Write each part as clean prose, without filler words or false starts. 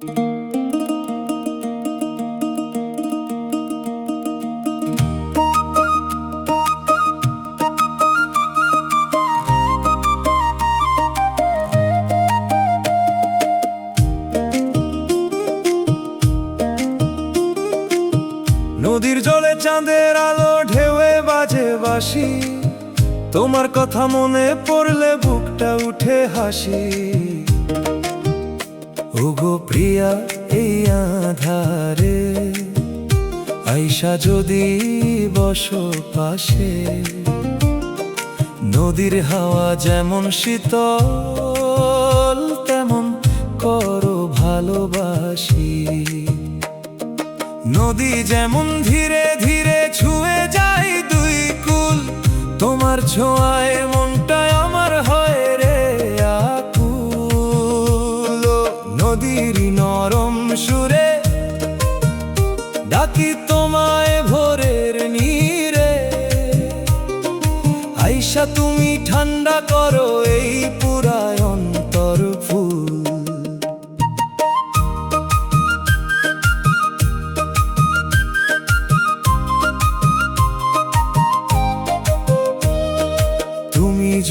নদীর জলে চাঁদের আলো ঢেউয়ে বাজে বাঁশি, তোমার কথা মনে পড়লে বুকটা উঠে হাসি। ওগো প্রিয়া এই আধারে আইসা যদি বসো পাশে, নদীর হাওয়া যেমন শীতল তেমন করো ভালোবাসি। নদী যেমন ধীরে ধীরে ছুঁয়ে যায় দুই কুল, তোমার ছোঁয়ায় মনটায় আমার হয় রে আকুল। নদীর নরম সুরে ডাকি তোমায় ভোরের নীরে, আইসা তুমি ঠান্ডা করো এই পুরায় অন্তর ফুল।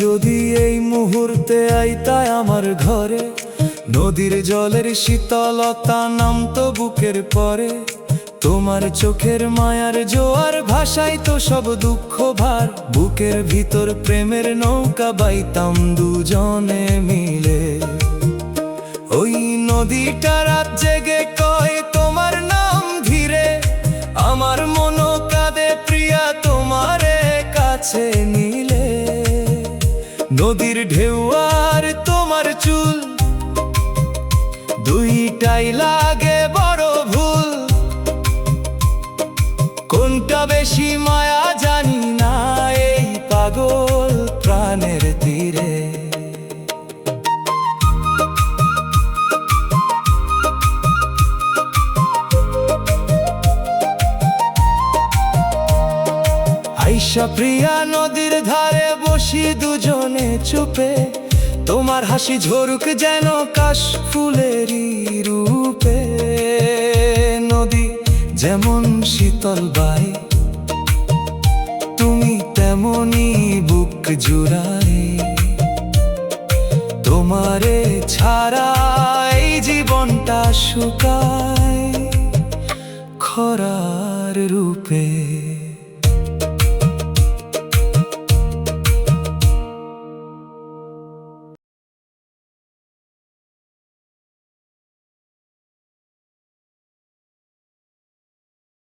যদি এই মুহূর্তে আইতায় আমার ঘরে, নদীর জলের শীতলতা নামতো বুকের পরে, তোমার চোখের মায়ার জোয়ার ভাসাই তো সব দুঃখ ভার, বুকের ভিতর প্রেমের নৌকা বাইতাম দুজনে মিলে। ওই নদীটা রাত জেগে কয় তোমার নাম ধীরে, আমার মনও কাঁদে প্রিয়া তোমারে কাছে নিলে। নদীর ঢেউ আর তোমার চুল দুইটাই লাগে বড় ভুল, কোনটা বেশি মায়া জানি না এই পাগল প্রাণের তীরে। আইসা প্রিয়া নদীর ধারে বসি দুজনে চুপে, তোমার হাসি ঝরুক যেন কাশ ফুলেরই রূপে। নদী যেমন শীতল বাই, তুমি তেমনি বুক জুড়াই, তোমারে ছাড়া এই জীবনটা শুকায় খরার রূপে।